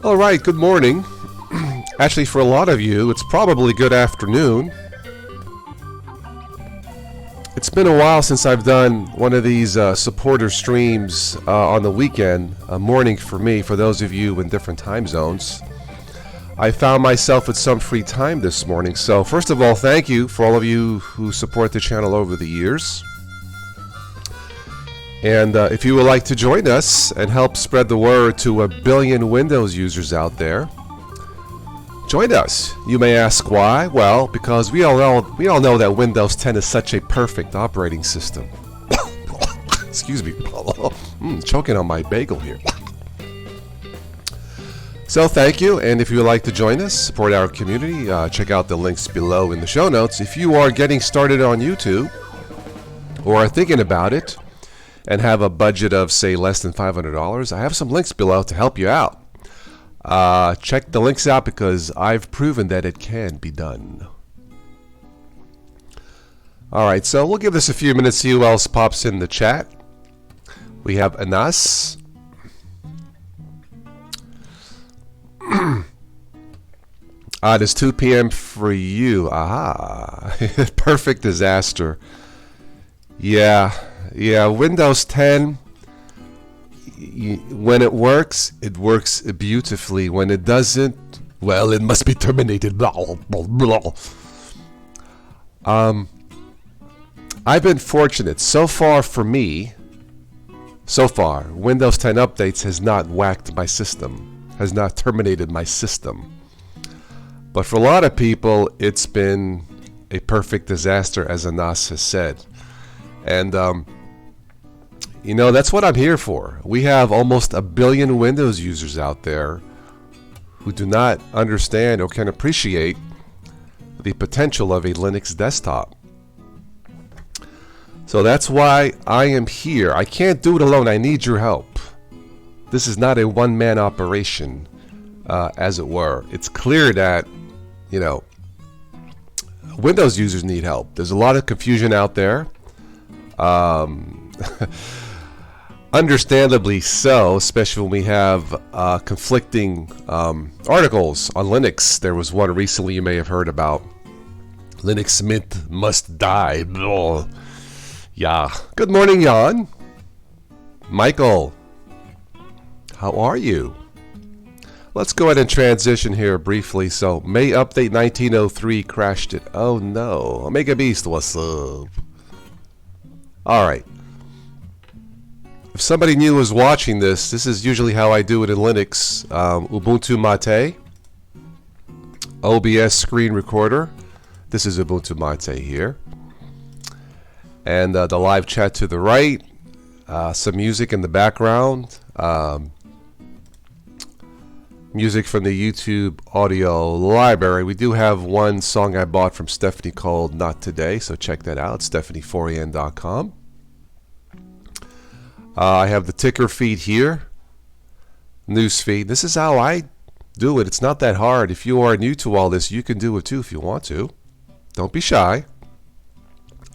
All right, good morning. Actually, for a lot of you, it's probably good afternoon. It's been a while since I've done one of these supporter streams on the weekend, a morning for me, for those of you in different time zones. I found myself with some free time this morning, so first of all, thank you for all of you who support the channel over the years. And if you would like to join us and help spread the word to 1 billion Windows users out there, join us. You may ask why? Well, because we all know that Windows 10 is such a perfect operating system. Excuse me. Choking on my bagel here. So thank you, and if you would like to join us, support our community, check out the links below in the show notes. If you are getting started on YouTube or are thinking about it, and have a budget of, say, less than $500, I have some links below to help you out. Check the links out because I've proven that it can be done. All right, so we'll give this a few minutes, see who else pops in the chat. We have Anas. It is 2 p.m. for you. Aha. Perfect disaster. Yeah, Windows 10, when it works beautifully. When it doesn't, well, it must be terminated. I've been fortunate. So far for me, Windows 10 updates has not whacked my system, has not terminated my system. But for a lot of people, it's been a perfect disaster, as Anas has said. And, that's what I'm here for. We have almost 1 billion Windows users out there who do not understand or can appreciate the potential of a Linux desktop. So that's why I am here. I can't do it alone. I need your help. This is not a one-man operation, as it were. It's clear that, Windows users need help. There's a lot of confusion out there. Understandably so, especially when we have conflicting articles on Linux. There was one recently you may have heard about. Linux Mint must die. Blah. Yeah. Good morning, Jan. Michael, how are you? Let's go ahead and transition here briefly. So, May update 1903 crashed it. Oh no. Omega Beast, what's up? Alright. If somebody new is watching this is usually how I do it in Linux. Ubuntu Mate, OBS screen recorder. This is Ubuntu Mate here. And the live chat to the right. Some music in the background. Music from the YouTube audio library. We do have one song I bought from Stephanie called Not Today, so check that out. StephanieForian.com. I have the ticker feed here. News feed. This is how I do it. It's not that hard. If you are new to all this, you can do it too if you want to. Don't be shy.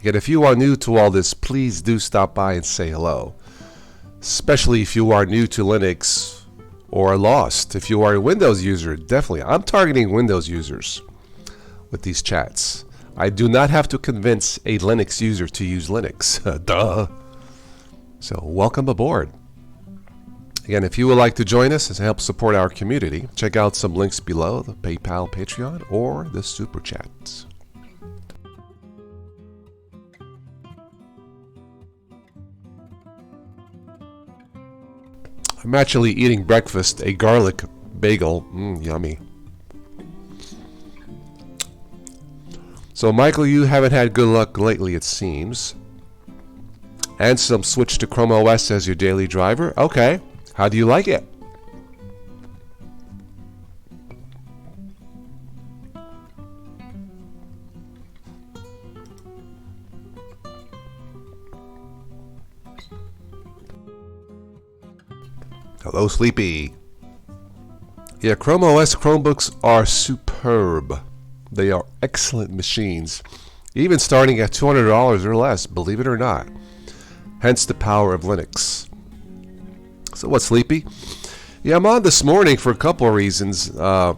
Again, if you are new to all this, please do stop by and say hello. Especially if you are new to Linux or lost. If you are a Windows user, definitely. I'm targeting Windows users with these chats. I do not have to convince a Linux user to use Linux. Duh. So welcome aboard. Again, if you would like to join us and help support our community, check out some links below, the PayPal, Patreon, or the Super Chat. I'm actually eating breakfast, a garlic bagel. Yummy. So, Michael, you haven't had good luck lately, it seems. and some switch to Chrome OS as your daily driver. Okay, how do you like it? Hello, Sleepy. Yeah, Chrome OS Chromebooks are superb. They are excellent machines, even starting at $200 or less, believe it or not. Hence the power of Linux. So what's Sleepy? Yeah, I'm on this morning for a couple of reasons. Number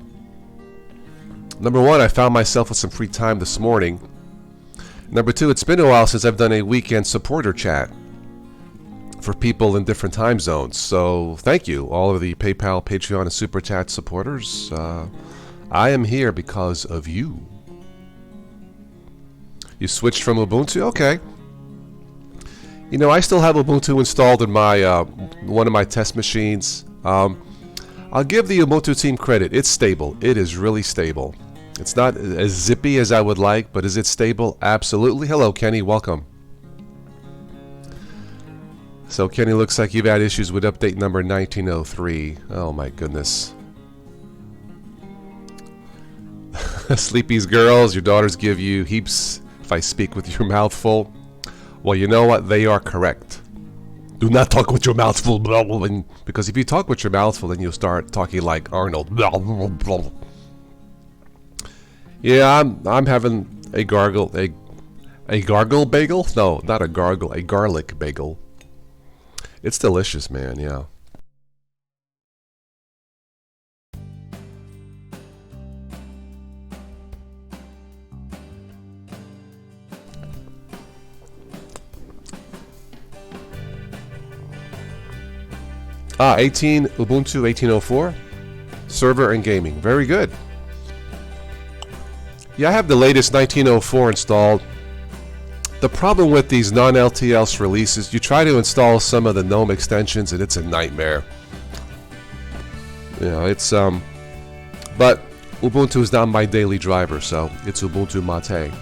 one, I found myself with some free time this morning. Number two, it's been a while since I've done a weekend supporter chat for people in different time zones. So thank you, all of the PayPal, Patreon, and Super Chat supporters. I am here because of you. You switched from Ubuntu? Okay. You know, I still have Ubuntu installed in my one of my test machines. I'll give the Ubuntu team credit. It's stable. It is really stable. It's not as zippy as I would like, but is it stable? Absolutely. Hello, Kenny. Welcome. So, Kenny, looks like you've had issues with update number 1903. Oh, my goodness. Sleepy's girls, your daughters give you heaps if I speak with your mouth full. Well, you know what? They are correct. Do not talk with your mouth full. Because if you talk with your mouth full, then you'll start talking like Arnold. Yeah, I'm having a gargle bagel? No, not a gargle, a garlic bagel. It's delicious, man, yeah. Ubuntu 18.04, server and gaming. Very good. Yeah, I have the latest 19.04 installed. The problem with these non-LTS releases, you try to install some of the GNOME extensions and it's a nightmare. You know, it's but Ubuntu is not my daily driver, so it's Ubuntu Mate.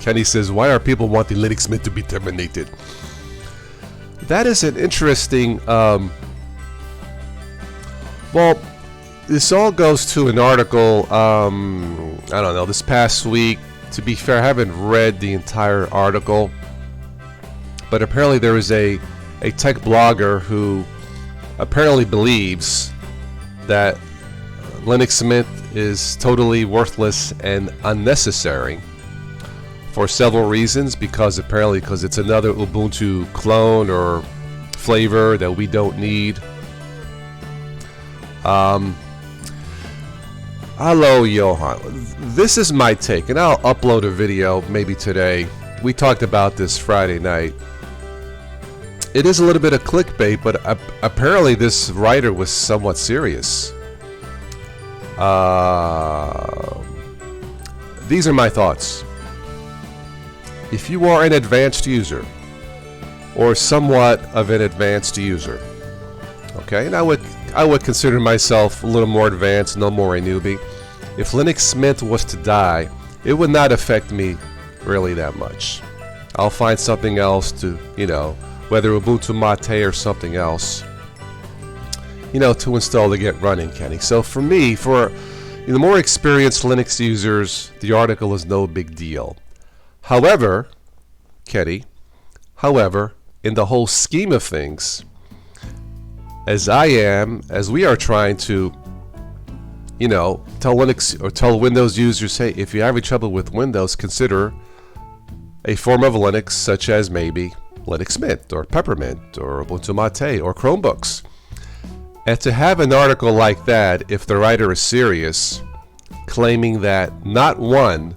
Kenny says, why are people wanting Linux Mint to be terminated? That is an interesting, well, this all goes to an article, I don't know, this past week. To be fair, I haven't read the entire article, but apparently there is a tech blogger who apparently believes that Linux Mint is totally worthless and unnecessary for several reasons, because it's another Ubuntu clone or flavor that we don't need. Hello, Johan. This is my take, and I'll upload a video maybe today. We talked about this Friday night. It is a little bit of clickbait, but apparently this writer was somewhat serious. These are my thoughts. If you are an advanced user, or somewhat of an advanced user, okay, and I would consider myself a little more advanced, no more a newbie. If Linux Mint was to die, it would not affect me really that much. I'll find something else to, you know, whether Ubuntu Mate or something else, you know, to install to get running, Kenny. So for me, for the more experienced Linux users, the article is no big deal. However, Kenny, in the whole scheme of things, as we are trying to, you know, tell Linux or tell Windows users, hey, if you're having trouble with Windows, consider a form of Linux such as maybe Linux Mint or Peppermint or Ubuntu Mate or Chromebooks. And to have an article like that, if the writer is serious, claiming that not one,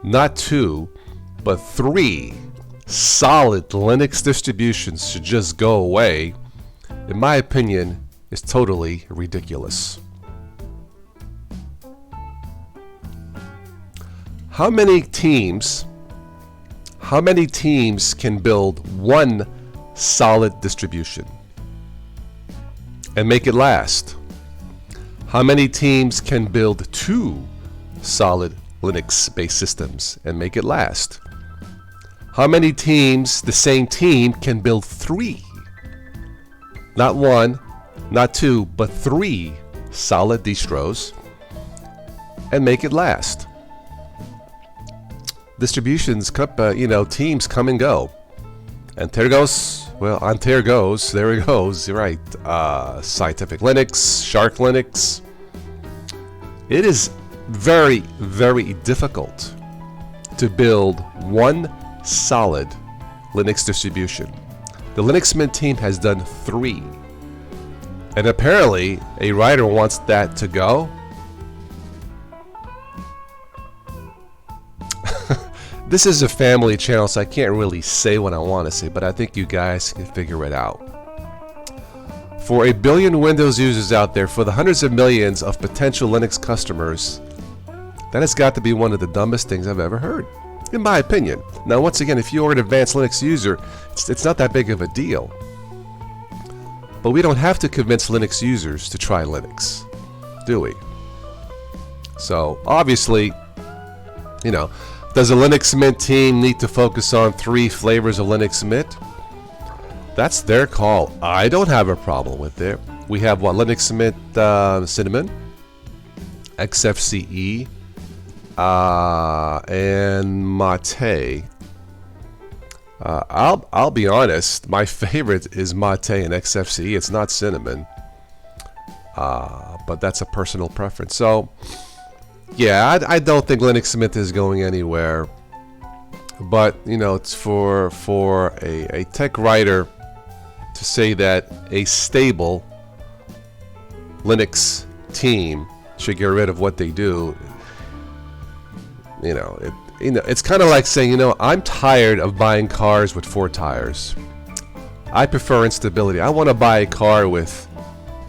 not two, but 3 solid Linux distributions should just go away, in my opinion, is totally ridiculous. How many teams can build one solid distribution? and make it last? How many teams can build 2 solid Linux-based systems and make it last? How many teams, the same team, can build 3? Not 1, not 2, but 3 solid distros and make it last? Distributions, teams come and go. Antergos, well, Antergos, there it goes, you're right. Scientific Linux, Shark Linux. It is very, very difficult to build one solid Linux distribution. The Linux Mint team has done 3. And apparently, a writer wants that to go. This is a family channel, so I can't really say what I want to say, but I think you guys can figure it out. For a billion Windows users out there, for the hundreds of millions of potential Linux customers, that has got to be one of the dumbest things I've ever heard, in my opinion. Now, once again, if you're an advanced Linux user, it's not that big of a deal. But we don't have to convince Linux users to try Linux, do we? So, obviously, does a Linux Mint team need to focus on 3 flavors of Linux Mint? That's their call. I don't have a problem with it. We have Linux Mint Cinnamon, XFCE, and Mate. I'll be honest. My favorite is Mate and XFCE. It's not Cinnamon, but that's a personal preference. So. Yeah, I don't think Linux Mint is going anywhere, but it's for a tech writer to say that a stable Linux team should get rid of what they do. It's kind of like saying, I'm tired of buying cars with 4 tires. I prefer instability. I want to buy a car with,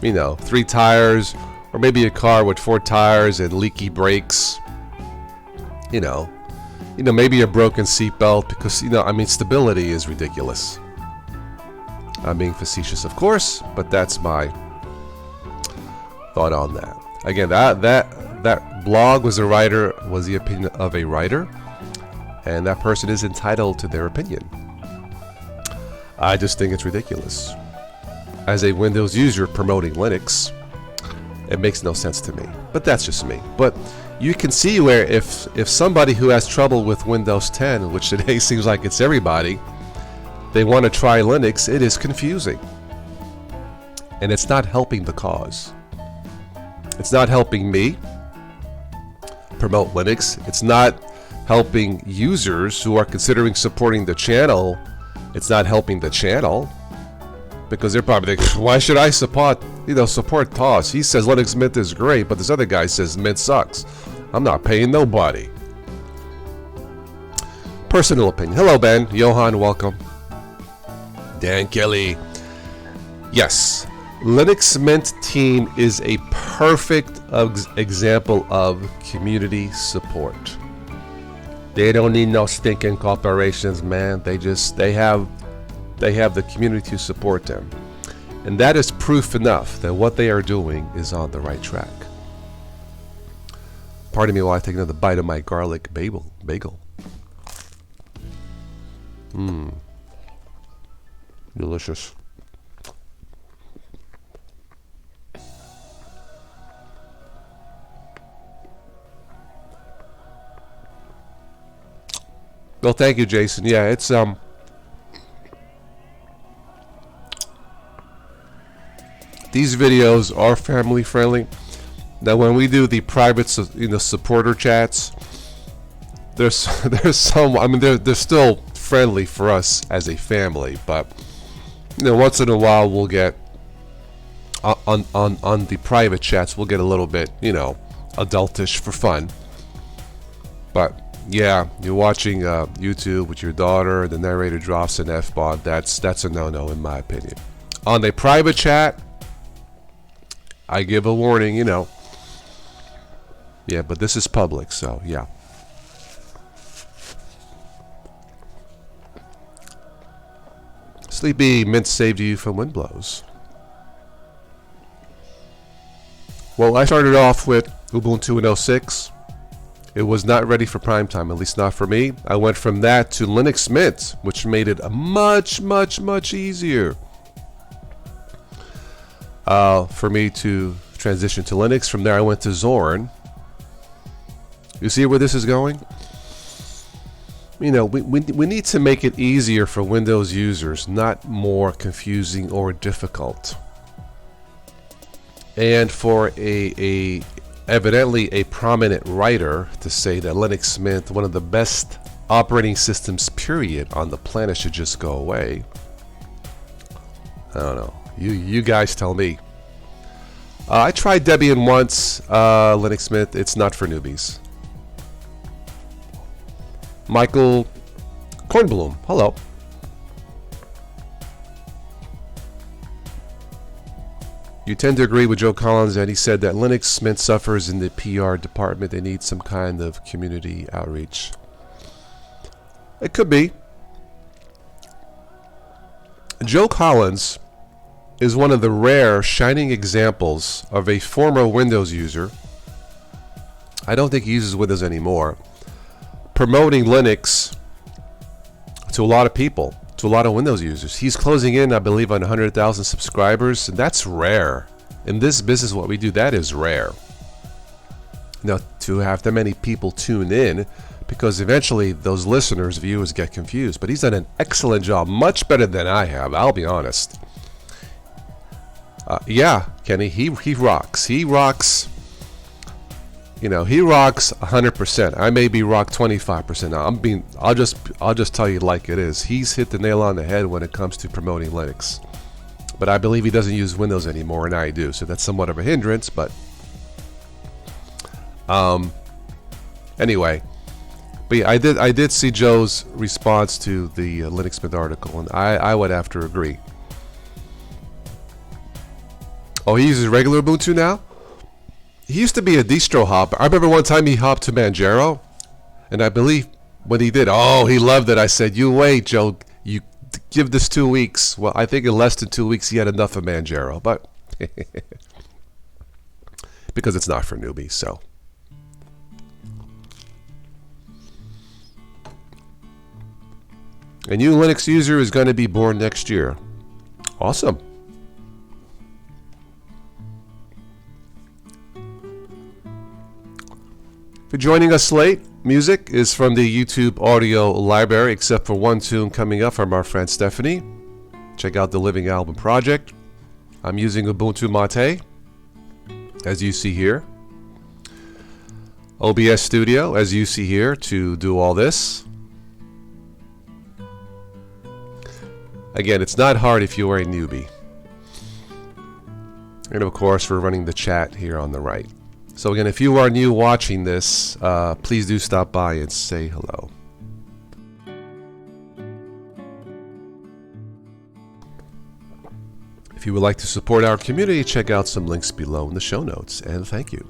3 tires. Or maybe a car with 4 tires and leaky brakes. Maybe a broken seatbelt because, stability is ridiculous. I'm being facetious, of course, but that's my thought on that. Again, that blog was the opinion of a writer, and that person is entitled to their opinion. I just think it's ridiculous. As a Windows user promoting Linux, it makes no sense to me, but that's just me. But you can see where if somebody who has trouble with Windows 10, which today seems like it's everybody, they want to try Linux, it is confusing. And it's not helping the cause. It's not helping me promote Linux. It's not helping users who are considering supporting the channel. It's not helping the channel. Because they're probably thinking, why should I support Toss? He says Linux Mint is great, but this other guy says Mint sucks. I'm not paying nobody. Personal opinion. Hello, Ben. Johan, welcome. Dan Kelly. Yes, Linux Mint team is a perfect example of community support. They don't need no stinking corporations, man. They have the community to support them. And that is proof enough that what they are doing is on the right track. Pardon me while I take another bite of my garlic bagel. Delicious. Well, thank you, Jason. Yeah, it's these videos are family friendly. Now, when we do the private, supporter chats, there's some. I mean, they're still friendly for us as a family, but once in a while we'll get on the private chats. We'll get a little bit, adultish for fun. But yeah, you're watching YouTube with your daughter, the narrator drops an F-bomb. That's a no-no in my opinion. On the private chat, I give a warning, Yeah, but this is public, so yeah. Sleepy Mint saved you from wind blows. Well, I started off with Ubuntu in '06. It was not ready for prime time, at least not for me. I went from that to Linux Mint, which made it much, much, much easier for me to transition to Linux. From there, I went to Zorn. You see where this is going? You know, we need to make it easier for Windows users, not more confusing or difficult. And for a evidently a prominent writer to say that Linux Mint, one of the best operating systems period on the planet, should just go away. I don't know. You guys tell me. I tried Debian once, Linux Mint. It's not for newbies. Michael Kornblum, hello. You tend to agree with Joe Collins that he said that Linux Mint suffers in the PR department. They need some kind of community outreach. It could be. Joe Collins is one of the rare shining examples of a former Windows user. I don't think he uses Windows anymore. Promoting Linux to a lot of people, to a lot of Windows users. He's closing in, I believe, on 100,000 subscribers, and that's rare. In this business, what we do, that is rare. Now, to have that many people tune in, because eventually those listeners, viewers get confused. But he's done an excellent job, much better than I have, I'll be honest. Yeah, Kenny, he rocks. He rocks. You know, he rocks 100%. I maybe rock 25%. Now, I'll just tell you like it is. He's hit the nail on the head when it comes to promoting Linux. But I believe he doesn't use Windows anymore, and I do. So that's somewhat of a hindrance. But anyway, but yeah, I did see Joe's response to the Linux Mint article, and I would have to agree. Oh, he uses regular Ubuntu now? He used to be a distro hopper. I remember one time he hopped to Manjaro, and I believe when he did, he loved it. I said, you wait, Joe, you give this 2 weeks. Well, I think in less than 2 weeks he had enough of Manjaro, but because it's not for newbies, so. A new Linux user is going to be born next year. Awesome. For joining us late, music is from the YouTube audio library, except for one tune coming up from our friend Stephanie. Check out the Living Album Project. I'm using Ubuntu Mate, as you see here. OBS Studio, as you see here, to do all this. Again, it's not hard if you are a newbie. And of course, we're running the chat here on the right. So again, if you are new watching this, please do stop by and say hello. If you would like to support our community, check out some links below in the show notes, and thank you.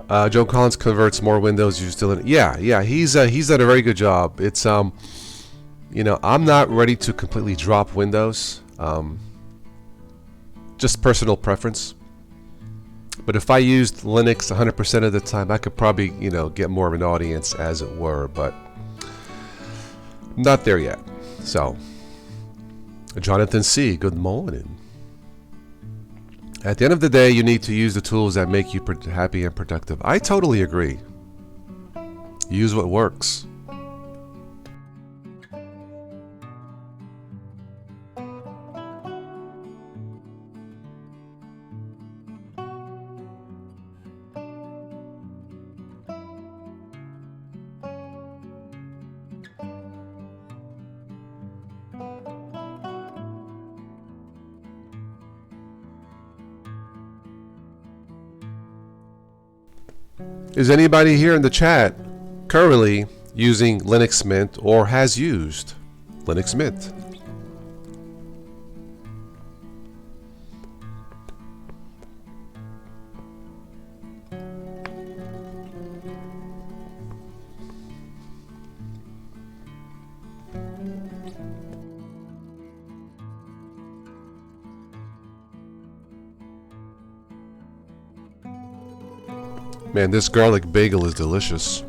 Joe Collins converts more Windows users to Linux. Yeah, he's done a very good job. It's you know, I'm not ready to completely drop Windows. Just personal preference. But if I used Linux 100% of the time, I could probably, you know, get more of an audience, as it were. But not there yet. So, Jonathan C., good morning. At the end of the day, you need to use the tools that make you happy and productive. I totally agree. Use what works. Is anybody here in the chat currently using Linux Mint or has used Linux Mint? Man, this garlic bagel is delicious.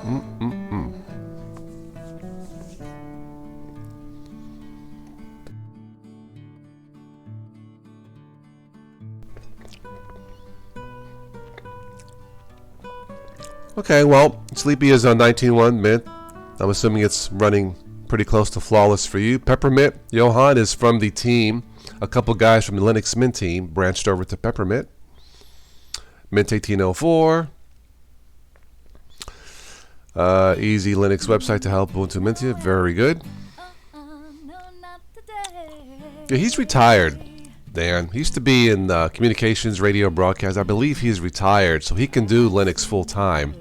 Mm-mm-mm. Okay, well, Sleepy is on 19.1 mint. I'm assuming it's running pretty close to flawless for you. Peppermint, Johan is from the team. A couple guys from the Linux Mint team branched over to Peppermint. Mint 1804. Easy Linux website to help Ubuntu Mint you. Very good. Yeah, he's retired, Dan. He used to be in communications, radio, broadcast. I believe he's retired, so he can do Linux full time.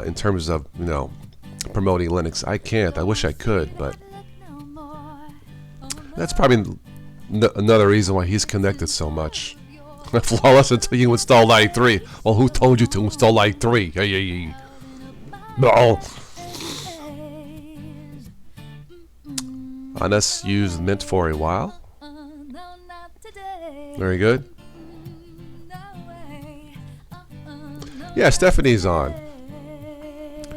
In terms of, promoting Linux. I can't. I wish I could, but that's probably another reason why he's connected so much. Flawless until you install 93. Well, who told you to install 93? Hey. No. Anas used Mint for a while. Very good. Yeah, Stephanie's on.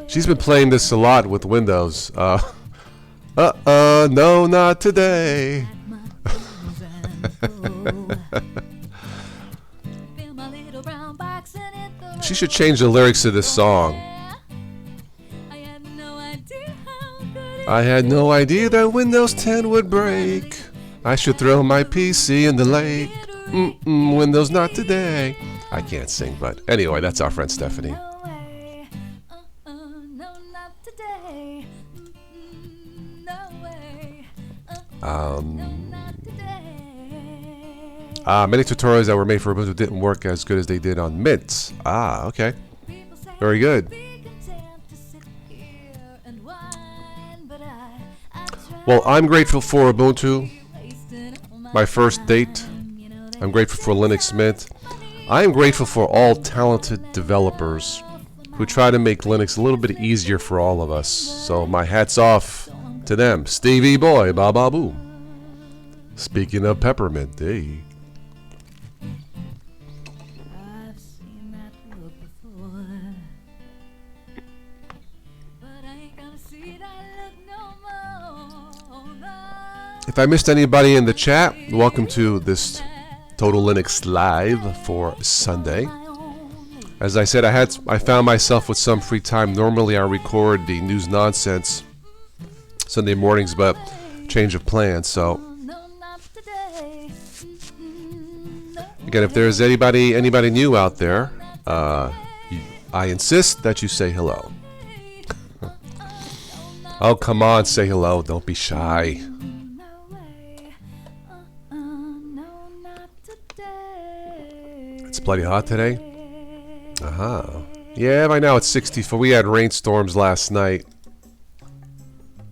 She's been playing this a lot with Windows. No, not today. She should change the lyrics to this song. I had no idea that Windows 10 would break. I should throw my PC in the lake. Windows not today. I can't sing, but anyway, that's our friend Stephanie. Many tutorials that were made for Ubuntu didn't work as good as they did on Mint. Okay. Very good. Well, I'm grateful for Ubuntu, my first date. I'm grateful for Linux Mint. I am grateful for all talented developers who try to make Linux a little bit easier for all of us. So my hat's off to them. Stevie Boy, ba ba boom. Speaking of Peppermint, hey. If I missed anybody in the chat, welcome to this Total Linux Live for Sunday. As I said, I found myself with some free time. Normally I record the news nonsense Sunday mornings, but change of plans. So again, if there's anybody new out there, I insist that you say hello. Oh, come on, say hello. Don't be shy. It's bloody hot today. Yeah, by now it's 64. We had rainstorms last night.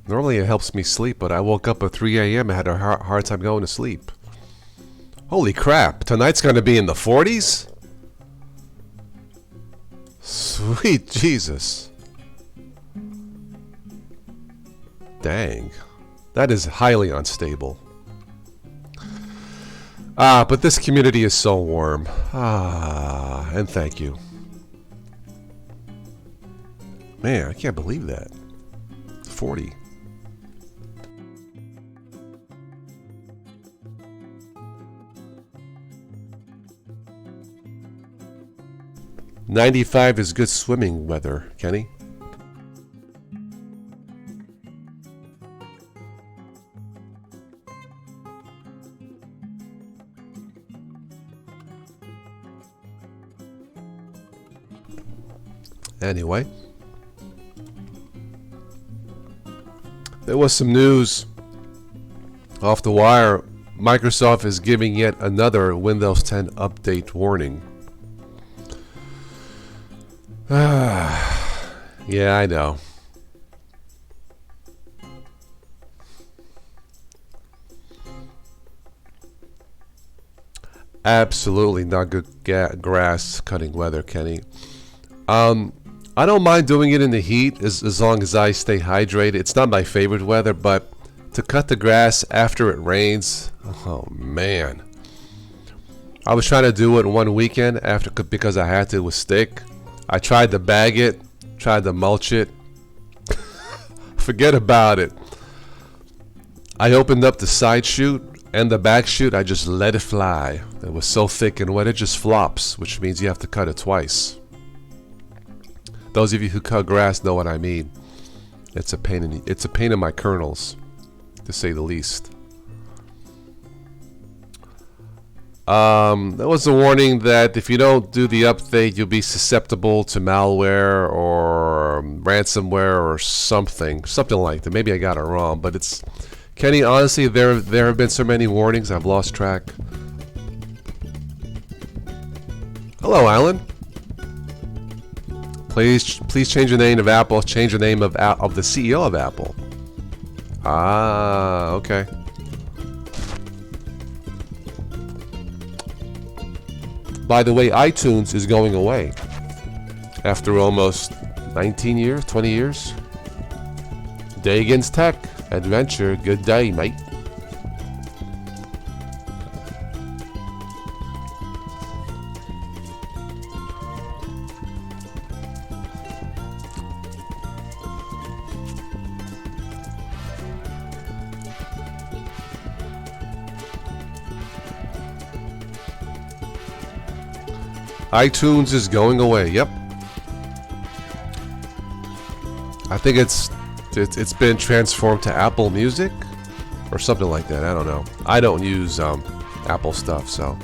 Normally it helps me sleep, but I woke up at 3 a.m. and had a hard time going to sleep. Holy crap. Tonight's going to be in the 40s? Sweet Jesus. Dang. That is highly unstable. But this community is so warm. And thank you. Man, I can't believe that. 40. "95 is good swimming weather, Kenny." Anyway, there was some news off the wire. Microsoft is giving yet another Windows 10 update warning. Yeah, I know. Absolutely not good grass cutting weather, Kenny. I don't mind doing it in the heat as long as I stay hydrated. It's not my favorite weather, but to cut the grass after it rains, oh man. I was trying to do it one weekend after because I had to with steak. I tried to bag it, tried to mulch it. Forget about it. I opened up the side chute and the back chute. I just let it fly. It was so thick and wet it just flops, which means you have to cut it twice. Those of you who cut grass know what I mean. It's a pain in my kernels, to say the least. There was a warning that if you don't do the update, you'll be susceptible to malware or ransomware or something like that. Maybe I got it wrong, but it's Kenny. Honestly, there have been so many warnings, I've lost track. Hello, Alan. Please change the name of Apple. Change the name of the CEO of Apple. Ah, okay. By the way, iTunes is going away after almost 19 years, 20 years. Dagan's Tech Adventure, good day, mate. iTunes is going away. Yep. I think it's been transformed to Apple Music or something like that. I don't know. I don't use Apple stuff, so.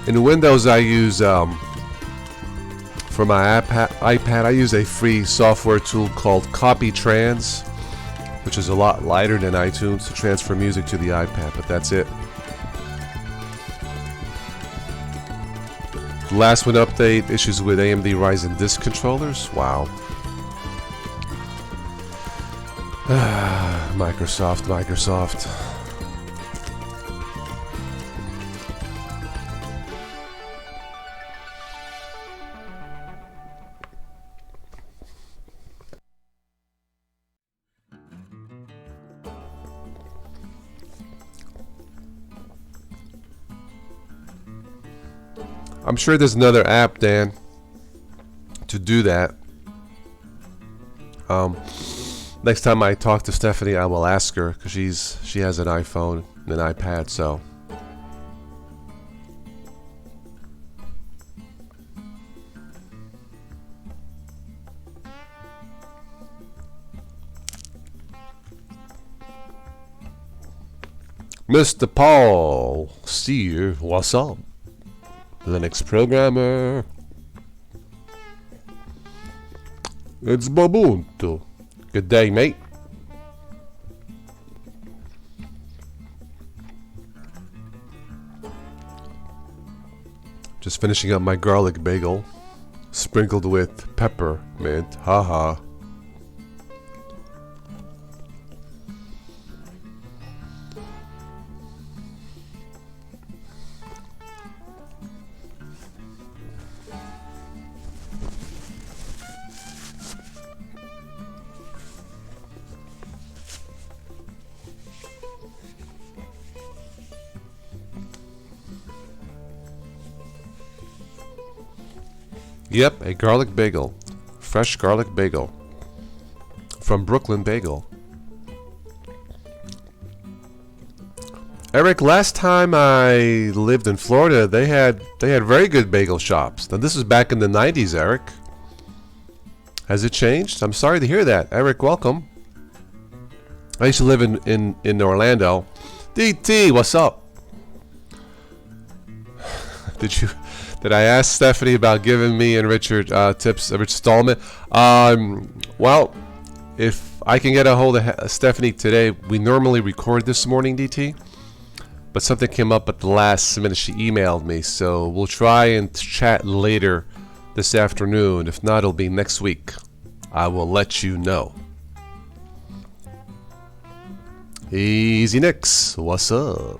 In Windows, I use for my iPad, I use a free software tool called CopyTrans, which is a lot lighter than iTunes to transfer music to the iPad, but that's it. The last one update, issues with AMD Ryzen disk controllers. Wow. Microsoft. I'm sure there's another app, Dan, to do that. Next time I talk to Stephanie, I will ask her because she has an iPhone and an iPad, so. Mr. Paul Sear, what's up? Linux programmer. It's Babuntu. Good day, mate. Just finishing up my garlic bagel, sprinkled with peppermint. Haha. Yep, a garlic bagel. Fresh garlic bagel. From Brooklyn Bagel. Eric, last time I lived in Florida, they had very good bagel shops. Now this is back in the 90s, Eric. Has it changed? I'm sorry to hear that. Eric, welcome. I used to live in Orlando. DT, what's up? Did I ask Stephanie about giving me and Richard tips, Rich Stallman? Well, if I can get a hold of Stephanie today, we normally record this morning, DT, but something came up at the last minute. She emailed me, so we'll try and chat later this afternoon. If not, it'll be next week. I will let you know. Easy Nicks, what's up?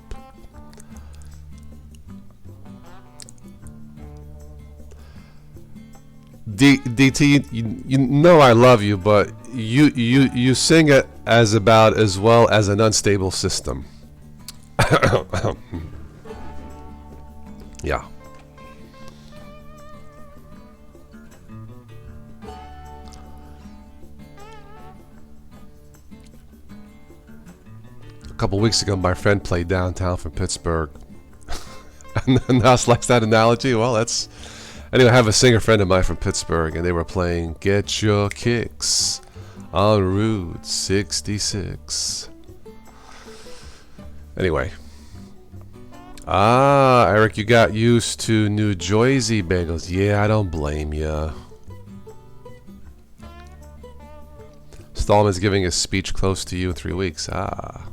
DT, you know I love you, but you sing it as about as well as an unstable system. Yeah. A couple weeks ago, my friend played downtown from Pittsburgh. And that's like that analogy. Well, that's... Anyway, I have a singer friend of mine from Pittsburgh, and they were playing Get Your Kicks on Route 66. Anyway. Ah, Eric, you got used to New Jersey bagels. Yeah, I don't blame you. Stallman's giving a speech close to you in 3 weeks. Ah.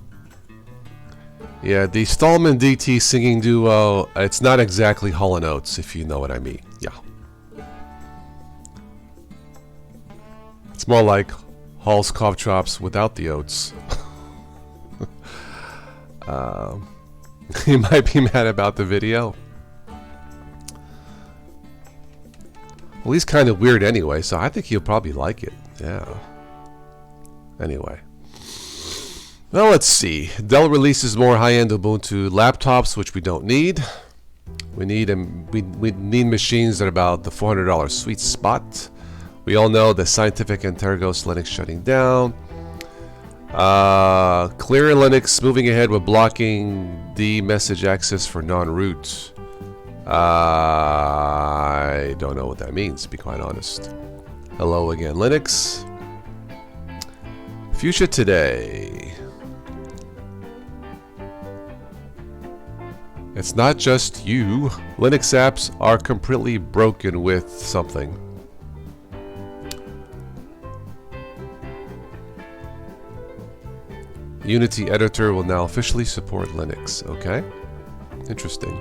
Yeah, the Stallman DT singing duo, it's not exactly Hall & Oates, if you know what I mean. Yeah. It's more like Hall's Cough Drops without the oats. You might be mad about the video. Well, he's kind of weird anyway, so I think he'll probably like it. Yeah. Anyway. Well, let's see. Dell releases more high-end Ubuntu laptops, which we don't need. We need machines that are about the $400 sweet spot. We all know the Scientific and Tergos Linux shutting down. Clear Linux moving ahead with blocking the message access for non-root. I don't know what that means, to be quite honest. Hello again, Linux. Fuchsia Today. It's not just you. Linux apps are completely broken with something. Unity Editor will now officially support Linux. Okay. Interesting.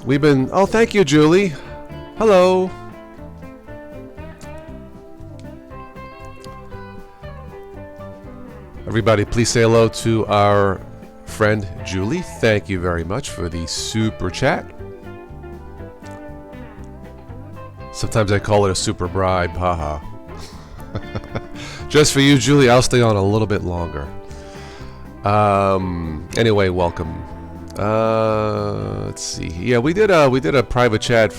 We've been... Oh, thank you, Julie. Hello. Everybody, please say hello to our friend Julie. Thank you very much for the super chat. Sometimes I call it a super bribe. Haha. Just for you, Julie, I'll stay on a little bit longer. Anyway, welcome. Let's see. Yeah, we did a private chat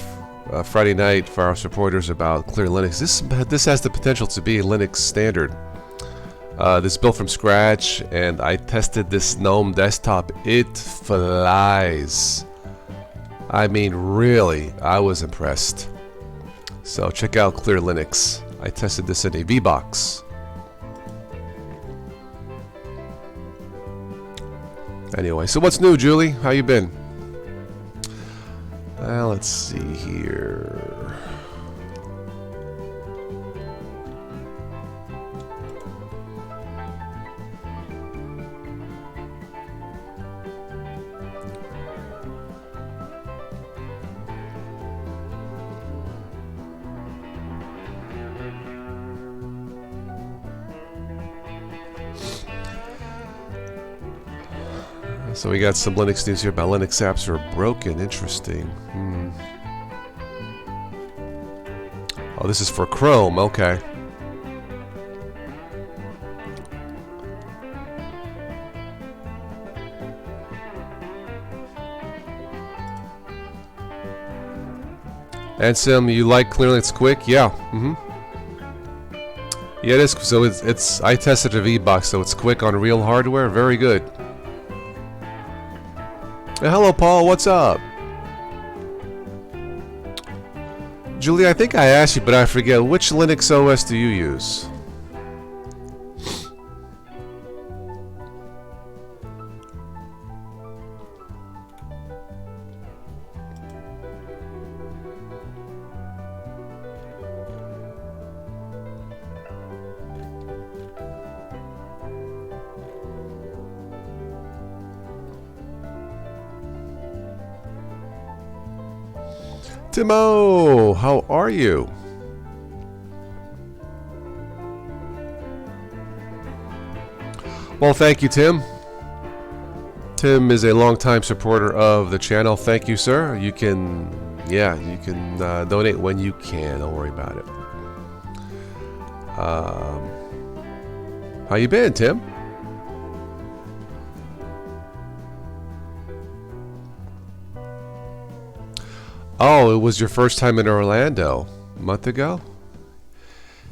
Friday night for our supporters about Clear Linux. This has the potential to be a Linux standard. This is built from scratch, and I tested this GNOME desktop. It flies. I mean, really, I was impressed. So check out Clear Linux. I tested this in a VBox. Anyway, so what's new, Julie? How you been? Let's see here. So we got some Linux news here about Linux apps are broken. Interesting. Oh, this is for Chrome. Okay. Ansem, you like Clear Linux Quick? Yeah. Yeah, it is. So it's I tested a VBox, so it's quick on real hardware. Very good. Hello, Paul. What's up? Julie, I think I asked you, but I forget. Which Linux OS do you use? Timo, how are you? Well, thank you, Tim. Tim is a longtime supporter of the channel. Thank you, sir. You can donate when you can. Don't worry about it. How you been, Tim? Oh, it was your first time in Orlando a month ago?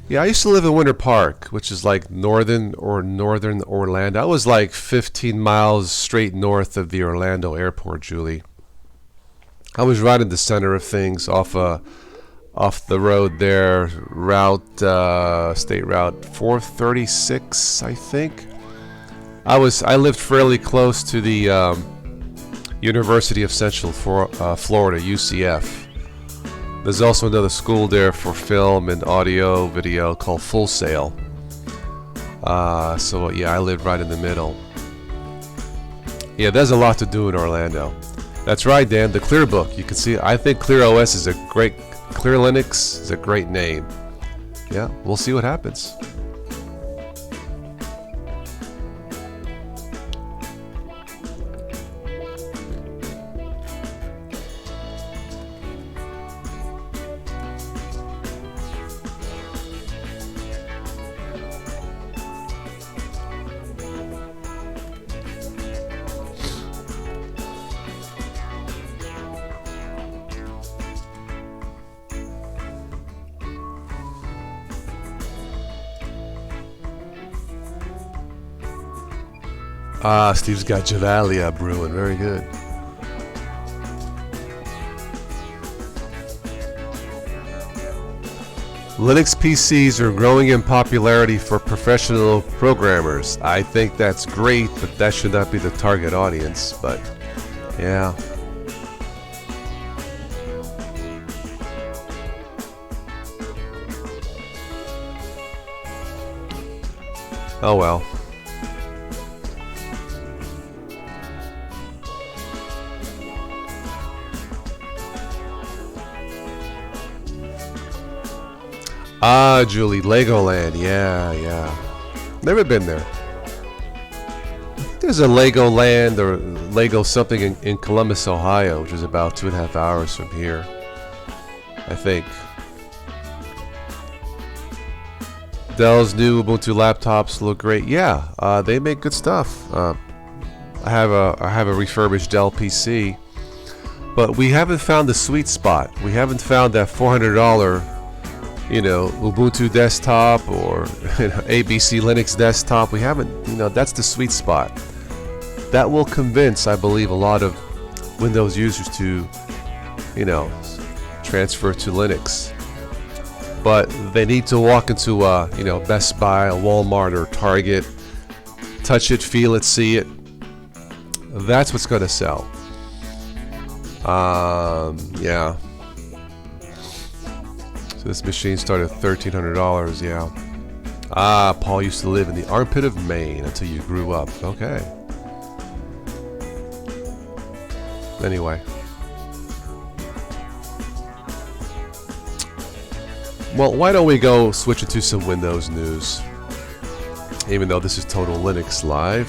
Yeah, I used to live in Winter Park, which is like northern Orlando. I was like 15 miles straight north of the Orlando airport, Julie. I was right in the center of things, off the road there, State Route 436, I think. I lived fairly close to the University of Central Florida, UCF. There's also another school there for film and audio, video called Full Sail. So yeah, I lived right in the middle. Yeah, there's a lot to do in Orlando. That's right, Dan. The Clearbook. You can see. I think ClearOS is Clear Linux is a great name. Yeah, we'll see what happens. Ah, Steve's got Javalia brewing. Very good. Linux PCs are growing in popularity for professional programmers. I think that's great, but that should not be the target audience. But, yeah. Oh well. Ah, Julie, Legoland. Yeah. Never been there. There's a Legoland or Lego something in Columbus, Ohio, which is about 2.5 hours from here, I think. Dell's new Ubuntu laptops look great. Yeah, they make good stuff. I have a refurbished Dell PC, but we haven't found the sweet spot. We haven't found that $400, Ubuntu desktop or ABC Linux desktop. We haven't, that's the sweet spot. That will convince, I believe, a lot of Windows users to, transfer to Linux. But they need to walk into Best Buy, a Walmart, or Target, touch it, feel it, see it. That's what's going to sell. Yeah. So this machine started at $1,300. Yeah. Ah, Paul used to live in the armpit of Maine until you grew up. Okay. Anyway. Well, why don't we go switch it to some Windows news? Even though this is Total Linux Live.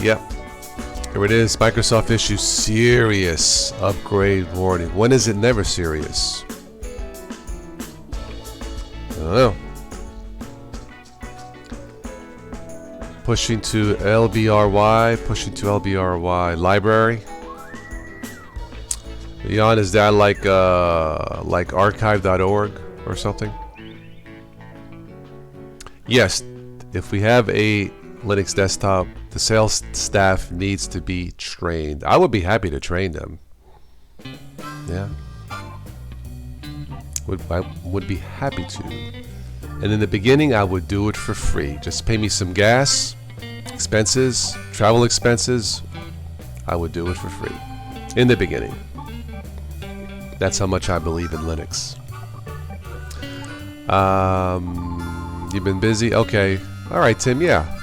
Yep. Here it is. Microsoft issues serious upgrade warning. When is it never serious? I don't know. Pushing to LBRY library. Jan, is that like archive.org or something? Yes. If we have a Linux desktop, the sales staff needs to be trained. I would be happy to train them. Yeah. I would be happy to. And in the beginning, I would do it for free. Just pay me some gas, expenses, travel expenses. I would do it for free. In the beginning. That's how much I believe in Linux. You've been busy? Okay. All right, Tim, yeah.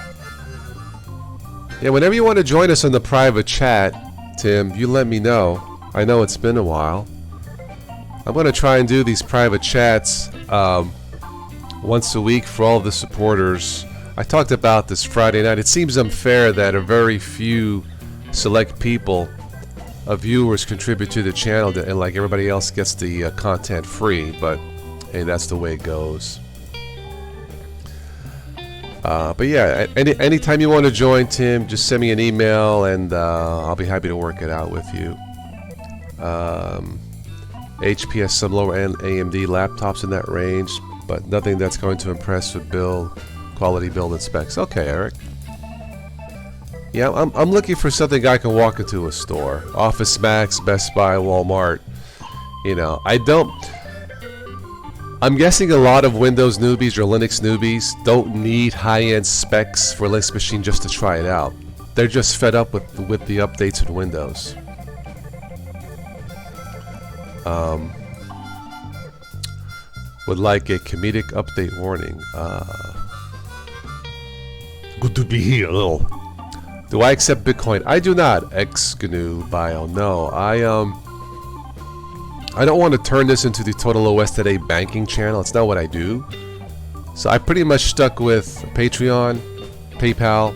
Yeah, whenever you want to join us on the private chat, Tim, you let me know. I know it's been a while. I'm going to try and do these private chats once a week for all of the supporters. I talked about this Friday night. It seems unfair that a very few select people, viewers, contribute to the channel, and like everybody else gets the content free. But hey, that's the way it goes. But yeah, anytime you want to join, Tim, just send me an email, and I'll be happy to work it out with you. HPS, some lower-end AMD laptops in that range, but nothing that's going to impress with quality build and specs. Okay, Eric. Yeah, I'm looking for something I can walk into a store. Office Max, Best Buy, Walmart. You know, I'm guessing a lot of Windows newbies or Linux newbies don't need high-end specs for Linux machine just to try it out. They're just fed up with the updates in Windows. Would like a comedic update warning. Good to be here. Do I accept Bitcoin? I do not. Ex-GNU bio. No, I don't want to turn this into the Total OS Today banking channel. It's not what I do. So I pretty much stuck with Patreon, PayPal.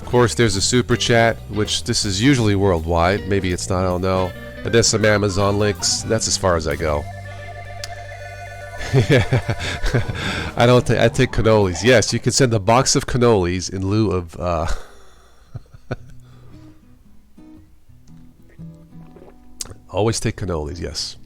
Of course, there's a super chat, which this is usually worldwide. Maybe it's not. I don't know. And there's some Amazon links. That's as far as I go. I take cannolis. Yes, you can send a box of cannolis in lieu of always take cannolis, yes.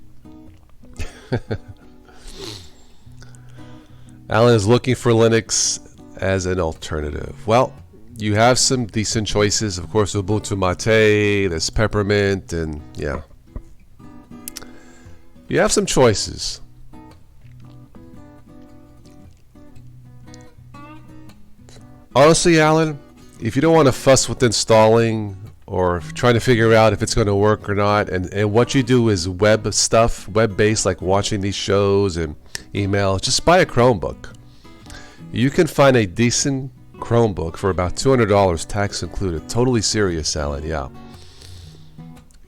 Alan is looking for Linux as an alternative. Well, you have some decent choices. Of course, Ubuntu Mate, there's Peppermint, and yeah. You have some choices. Honestly, Alan, if you don't want to fuss with installing or trying to figure out if it's going to work or not, and what you do is web stuff, web-based, like watching these shows and email, just buy a Chromebook. You can find a decent Chromebook for about $200, tax included. Totally serious, Alan, yeah.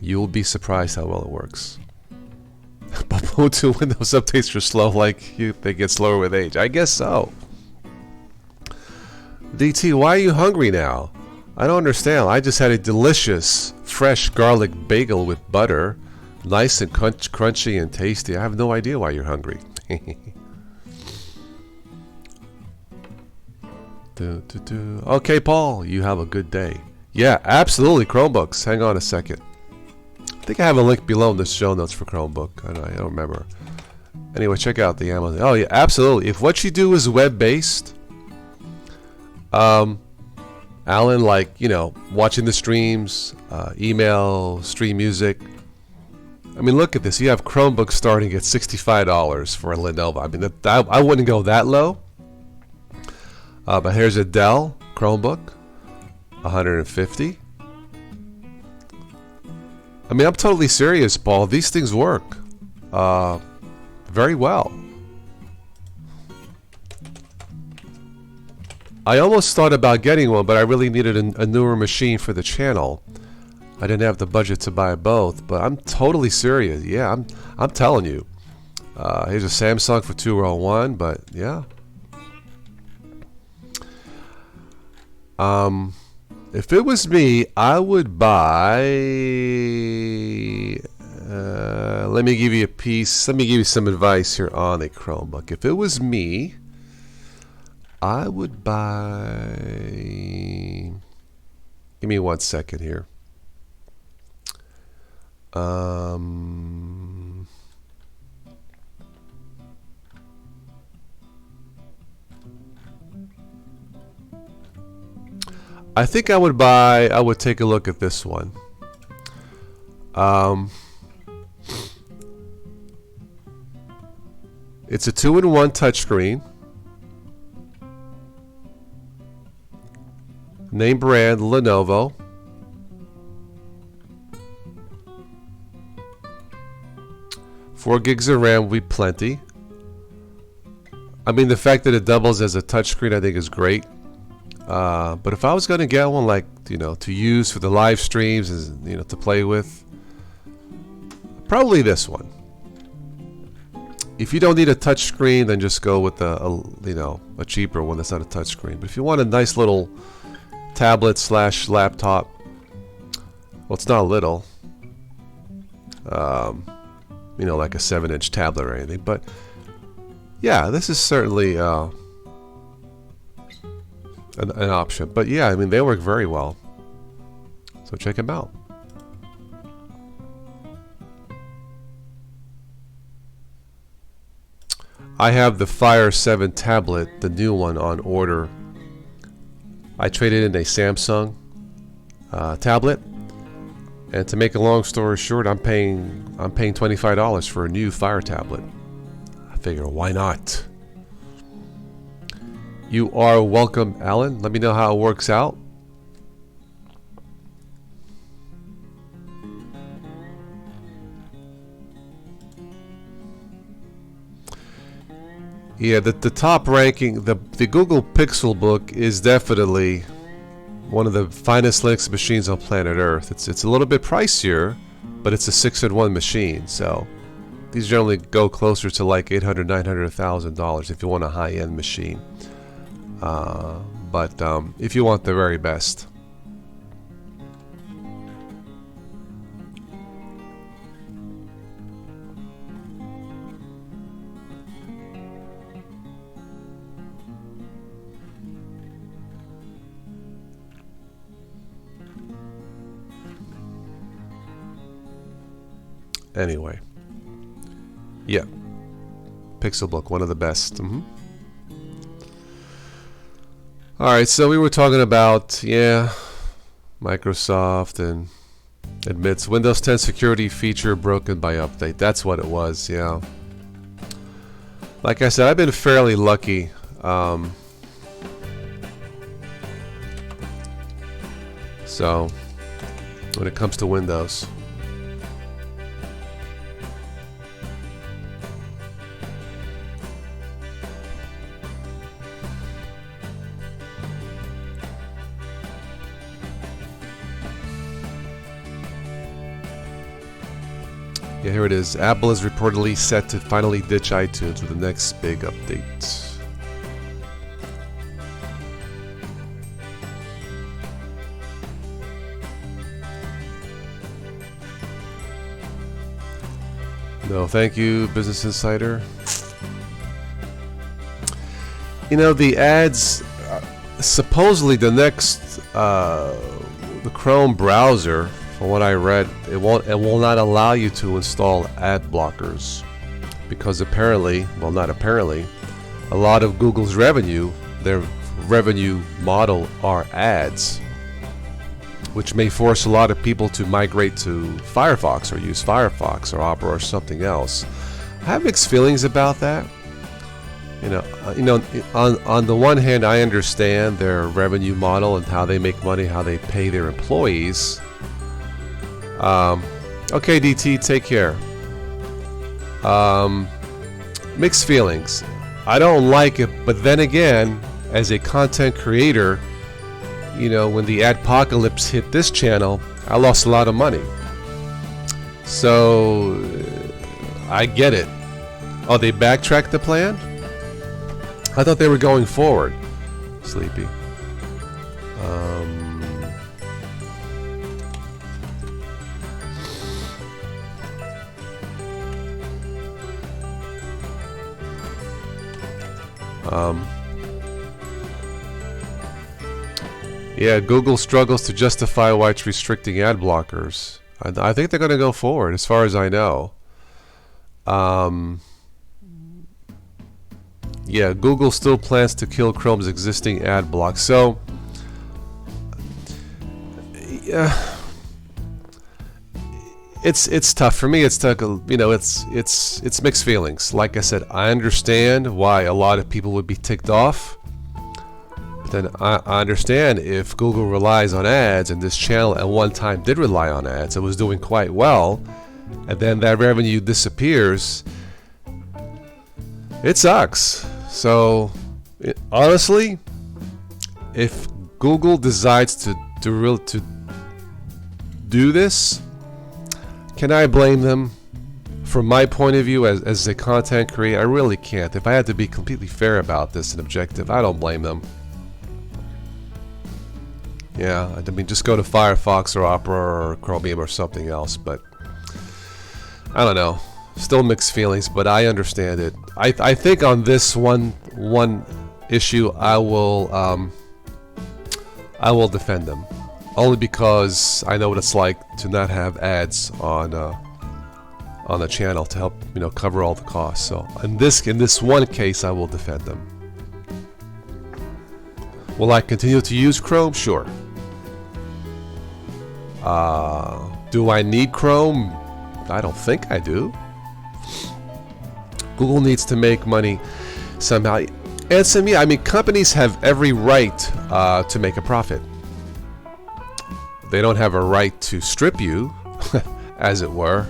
You'll be surprised how well it works. But Ubuntu Windows updates are slow, like they get slower with age. I guess so. DT, why are you hungry now? I don't understand. I just had a delicious, fresh garlic bagel with butter. Nice and crunchy and tasty. I have no idea why you're hungry. Okay, Paul, you have a good day. Yeah, absolutely, Chromebooks. Hang on a second. I think I have a link below in the show notes for Chromebook. I don't remember. Anyway, check out the Amazon. Oh, yeah, absolutely. If what you do is web-based, Alan, like, you know, watching the streams, email, stream music. I mean, look at this. You have Chromebooks starting at $65 for a Lenovo. I mean, I wouldn't go that low. But here's a Dell Chromebook, $150. I mean, I'm totally serious, Paul. These things work very well. I almost thought about getting one, but I really needed a newer machine for the channel. I didn't have the budget to buy both, but I'm totally serious. Yeah, I'm telling you. Here's a Samsung for $201, but yeah. If it was me, I would buy. Let me give you a piece. Let me give you some advice here on a Chromebook. If it was me, I would buy. Give me 1 second here. I think I would take a look at this one. It's a 2-in-1 touchscreen. Name brand Lenovo. $4 gigs of RAM will be plenty. I mean, the fact that it doubles as a touchscreen, I think, is great. But if I was going to get one, like, to use for the live streams, to play with, probably this one. If you don't need a touchscreen, then just go with a cheaper one that's not a touchscreen. But if you want a nice little tablet / laptop, well, it's not little, like a 7-inch tablet or anything. But yeah, this is certainly an option. But yeah, I mean, they work very well. So check them out. I have the Fire 7 tablet, the new one, on order. I traded in a Samsung tablet, and to make a long story short, I'm paying $25 for a new Fire tablet. I figure, why not? You are welcome, Alan. Let me know how it works out. Yeah, the top ranking, the Google Pixelbook is definitely one of the finest Linux machines on planet Earth. It's a little bit pricier, but it's a 6-in-1 machine, so these generally go closer to like $800, $900, $1,000 if you want a high-end machine. But if you want the very best. Anyway, yeah, Pixelbook, one of the best. Alright, so we were talking about, Microsoft and admits Windows 10 security feature broken by update. That's what it was, yeah. Like I said, I've been fairly lucky. So, when it comes to Windows. Yeah, here it is. Apple is reportedly set to finally ditch iTunes with the next big update. No, thank you, Business Insider. The ads, supposedly the next, the Chrome browser, from what I read, it will not allow you to install ad blockers, because apparently, well, not apparently, a lot of Google's revenue, their revenue model, are ads, which may force a lot of people to migrate to Firefox or use Firefox or Opera or something else. I have mixed feelings about that. On the one hand, I understand their revenue model and how they make money, how they pay their employees. Okay, DT, take care. Mixed feelings. I don't like it, but then again, as a content creator, when the adpocalypse hit this channel, I lost a lot of money. So, I get it. Oh, they backtracked the plan? I thought they were going forward. Sleepy. Yeah, Google struggles to justify why it's restricting ad blockers. I think they're going to go forward, as far as I know. Yeah, Google still plans to kill Chrome's existing ad block. So, yeah, it's tough for me. It's tough. It's mixed feelings. Like I said, I understand why a lot of people would be ticked off. But then I understand if Google relies on ads, and this channel at one time did rely on ads, it was doing quite well, and then that revenue disappears. It sucks. So, honestly, if Google decides to do this, can I blame them? From my point of view as a content creator, I really can't. If I had to be completely fair about this and objective, I don't blame them. Yeah, I mean, just go to Firefox or Opera or Chromium or something else, but I don't know. Still mixed feelings, but I understand it. I think on this one issue, I will defend them, only because I know what it's like to not have ads on the channel to help cover all the costs. So in this one case, I will defend them. Will I continue to use Chrome? Sure. Do I need Chrome? I don't think I do. Google needs to make money somehow. And I mean, companies have every right to make a profit. They don't have a right to strip you, as it were.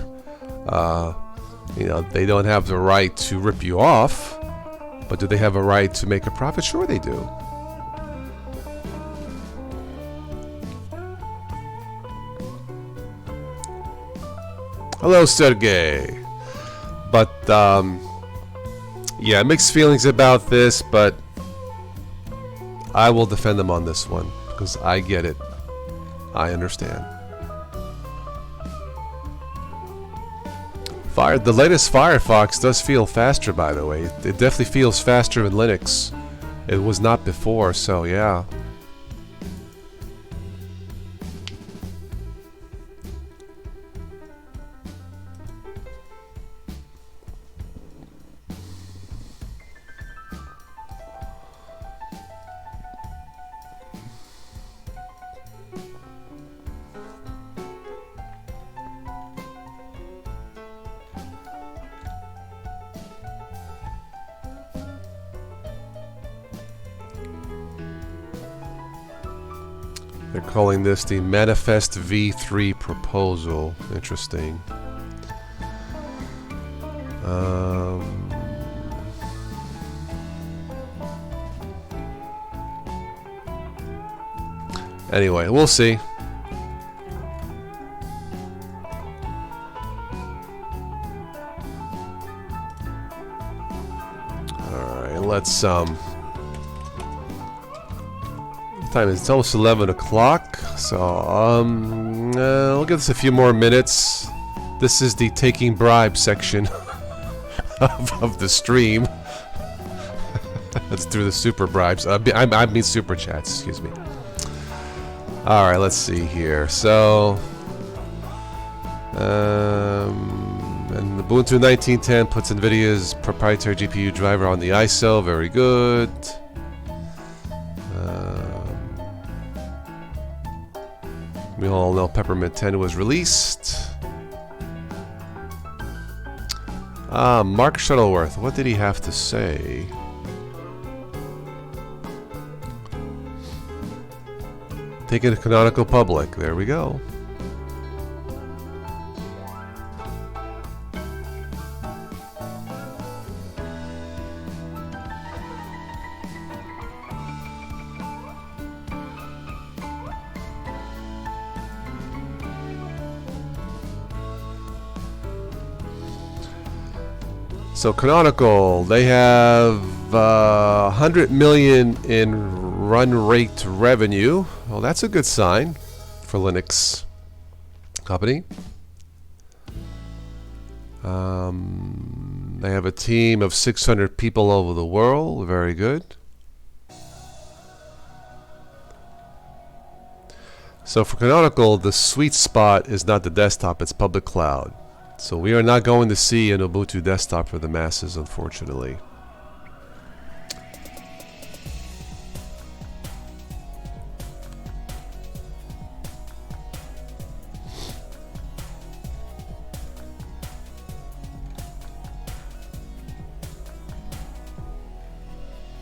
They don't have the right to rip you off, but do they have a right to make a profit? Sure they do. Hello, Sergey. But yeah, mixed feelings about this, but I will defend them on this one because I get it. I understand. The latest Firefox does feel faster, by the way. It definitely feels faster in Linux. It was not before, so yeah. They're calling this the Manifest v3 proposal. Interesting. Anyway, we'll see. Alright, let's time is, it's almost 11 o'clock, so we'll give this a few more minutes. This is the taking bribes section of the stream. Let's do the super bribes. I mean super chats, excuse me. Alright, let's see here. So and Ubuntu 19.10 puts NVIDIA's proprietary GPU driver on the ISO. Very good. We all know Peppermint 10 was released. Mark Shuttleworth, what did he have to say? Taking a canonical public. There we go. So Canonical, they have 100 million in run rate revenue. Well, that's a good sign for Linux company. They have a team of 600 people over the world. Very good. So for Canonical, the sweet spot is not the desktop, it's public cloud. So we are not going to see an Ubuntu desktop for the masses, unfortunately.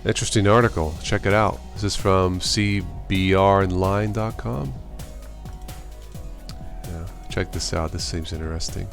Interesting article. Check it out. This is from cbronline.com. Yeah, check this out. This seems interesting.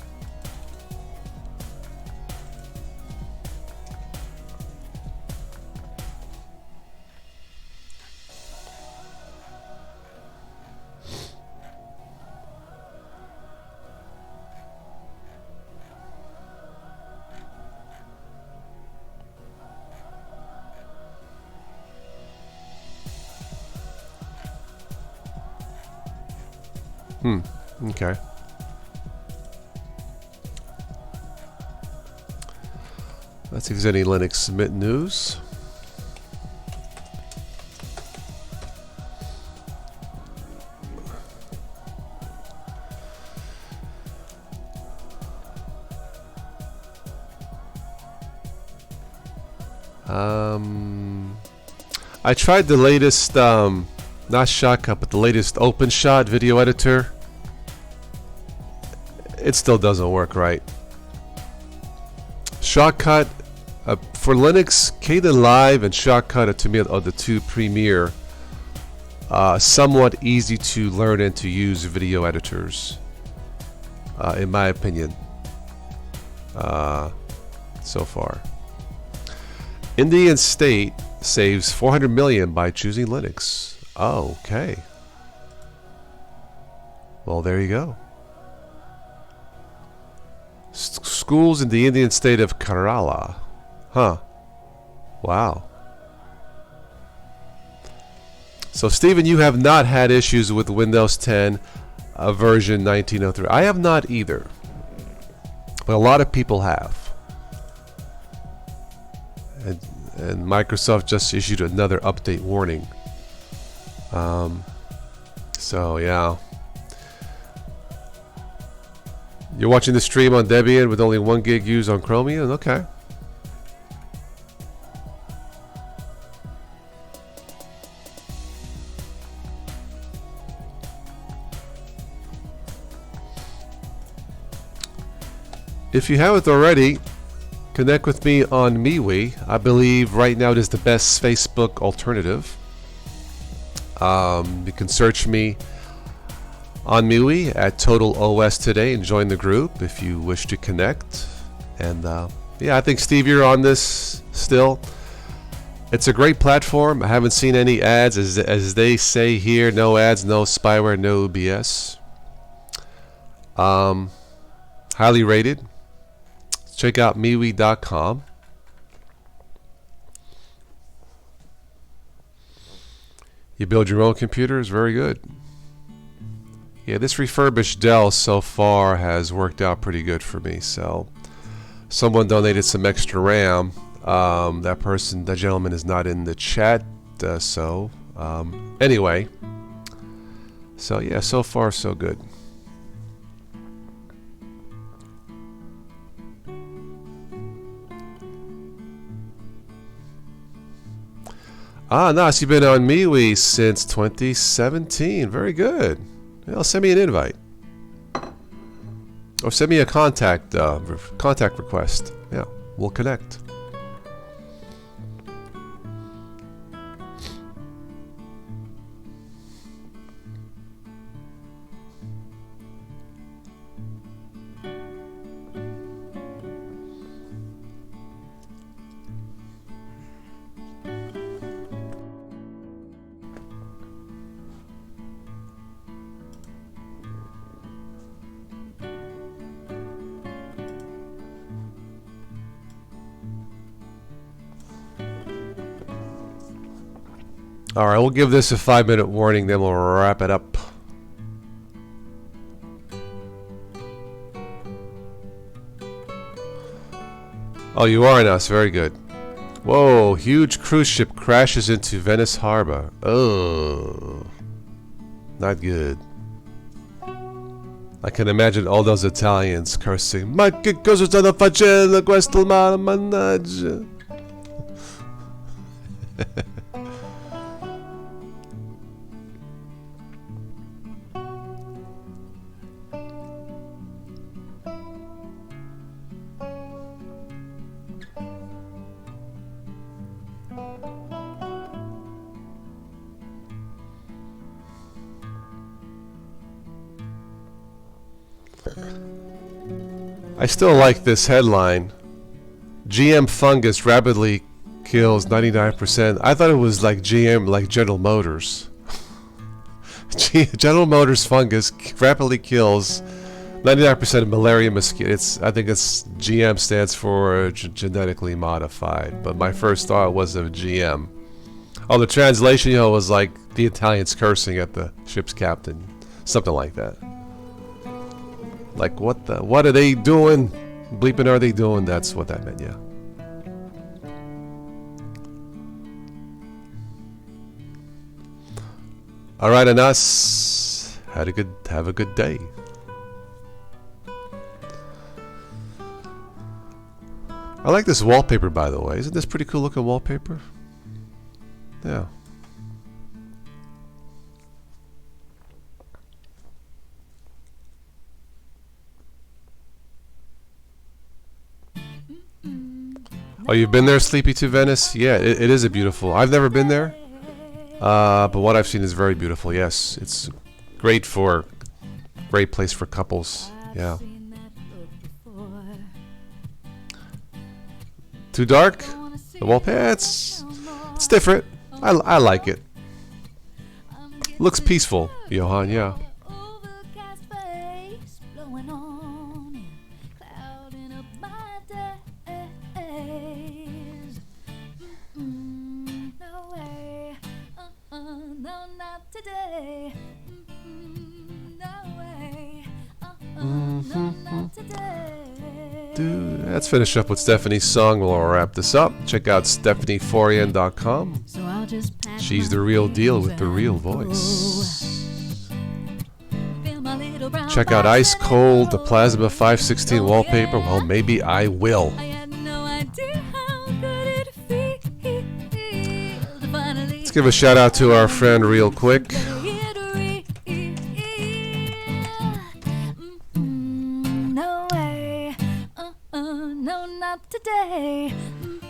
Okay. Let's see if there's any Linux Mint news. I tried the latest, not Shotcut, but the latest OpenShot video editor. It still doesn't work right. Shotcut, for Linux, Kdenlive and Shotcut to me are the two premier, somewhat easy to learn and to use video editors, in my opinion, so far. Indian state saves 400 million by choosing Linux. Oh, okay. Well, there you go. Schools in the Indian state of Kerala. Huh. Wow. So, Stephen, you have not had issues with Windows 10 version 1903. I have not either. But a lot of people have. And Microsoft just issued another update warning. So, yeah. You're watching the stream on Debian with only 1 gig used on Chromium? Okay. If you haven't already, connect with me on MeWe. I believe right now it is the best Facebook alternative. You can search me on MeWe at Total OS Today and join the group if you wish to connect. And yeah, I think, Steve, you're on this still. It's a great platform. I haven't seen any ads, as they say here. No ads, no spyware, no BS. Highly rated. Check out MeWe.com. You build your own computers, very good. Yeah, this refurbished Dell so far has worked out pretty good for me. So, someone donated some extra RAM. That gentleman is not in the chat. Anyway. So yeah, so far so good. Nas, you've been on MeWe since 2017. Very good. Well, send me an invite. Or send me a contact request. Yeah, we'll connect. Alright, we'll give this a 5-minute warning, then we'll wrap it up. Oh, you are in us. Very good. Whoa, huge cruise ship crashes into Venice Harbor. Oh, not good. I can imagine all those Italians cursing. Ma che cosa stanno facendo questo mare, mannaggia. I still like this headline. GM fungus rapidly kills 99%. I thought it was like GM, like General Motors. General Motors fungus rapidly kills 99% of malaria mosquitoes. I think it's GM stands for genetically modified. But my first thought was of GM. Oh, the translation, was like the Italians cursing at the ship's captain. Something like that. Like what are they doing? Bleeping are they doing? That's what that meant, yeah. All right, Anas. Have a good day. I like this wallpaper, by the way. Isn't this pretty cool looking wallpaper? Yeah. Oh, you've been there, Sleepy to Venice? Yeah, it is a beautiful. I've never been there, but what I've seen is very beautiful. Yes, it's great place for couples. Yeah. Too dark? The wallpaper? It's different. I like it. Looks peaceful, Johan. Yeah. Let's finish up with Stephanie's song. We'll wrap this up. Check out StephanieForian.com. She's the real deal with the real voice. Check out Ice Cold, the Plasma 516 wallpaper. Well, maybe I will. Let's give a shout out to our friend real quick. Today,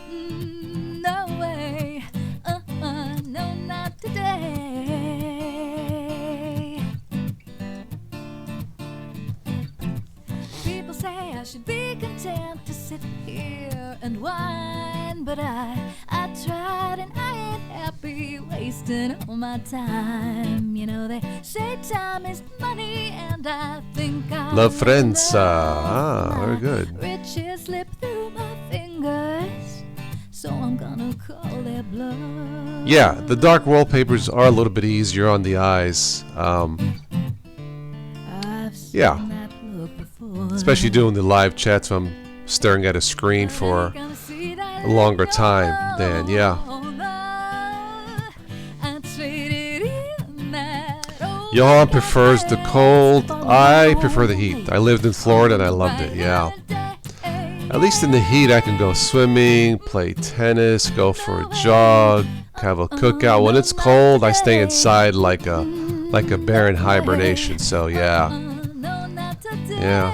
no way, no, not today. People say I should be content to sit here and whine, but I tried and I ain't happy wasting all my time. You know they say time is money, and I think I love friends. Very good. Riches slip through my fingers, so I'm gonna call their bluff. Yeah, the dark wallpapers are a little bit easier on the eyes. Yeah, especially doing the live chats when I'm staring at a screen for a longer time. Then yeah. Johan prefers the cold. I prefer the heat. I lived in Florida and I loved it. Yeah. At least in the heat, I can go swimming, play tennis, go for a jog, have a cookout. When it's cold, I stay inside like a bear in hibernation. So yeah, yeah.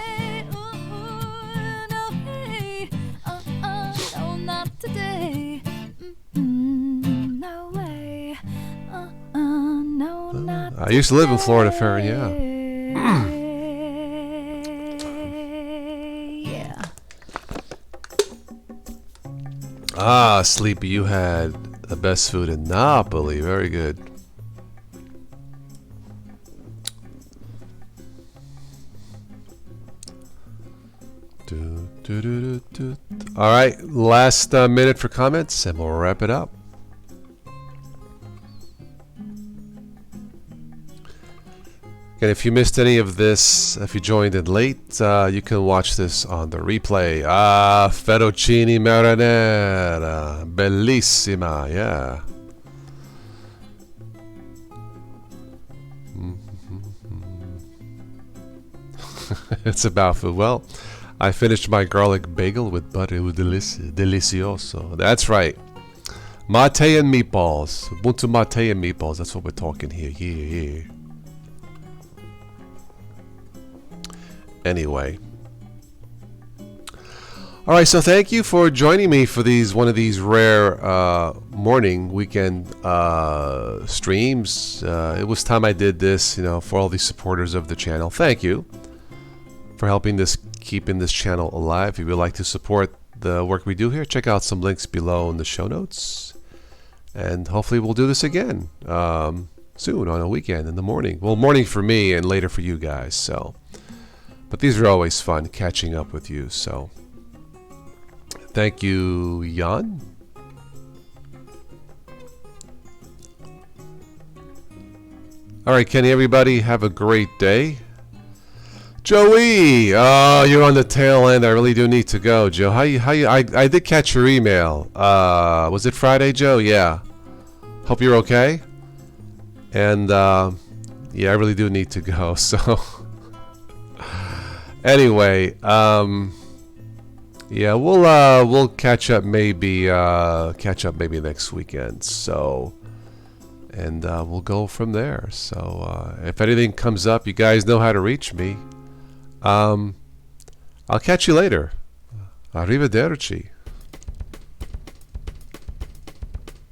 I used to live in Florida, Farron. Yeah. Ah, Sleepy, you had the best food in Napoli. Very good. All right, last minute for comments, and we'll wrap it up. And if you missed any of this, if you joined in late, you can watch this on the replay. Fettuccine marinara, bellissima, yeah. It's about food. Well, I finished my garlic bagel with butter. It was delicioso. That's right. Mate and meatballs. Ubuntu mate and meatballs. That's what we're talking here. Yeah. Anyway, all right, so thank you for joining me for one of these rare morning weekend streams. It was time I did this, for all these supporters of the channel. Thank you for helping keeping this channel alive. If you would like to support the work we do here, check out some links below in the show notes, and hopefully we'll do this again soon on a weekend in the morning. Well, morning for me and later for you guys. But these are always fun, catching up with you. So, thank you, Jan. All right, Kenny, everybody, have a great day. Joey, oh, you're on the tail end. I really do need to go, Joe. I did catch your email. Was it Friday, Joe? Yeah. Hope you're okay. And yeah, I really do need to go. So anyway, yeah, we'll catch up maybe next weekend. So, and we'll go from there. So if anything comes up, you guys know how to reach me. I'll catch you later. Arrivederci.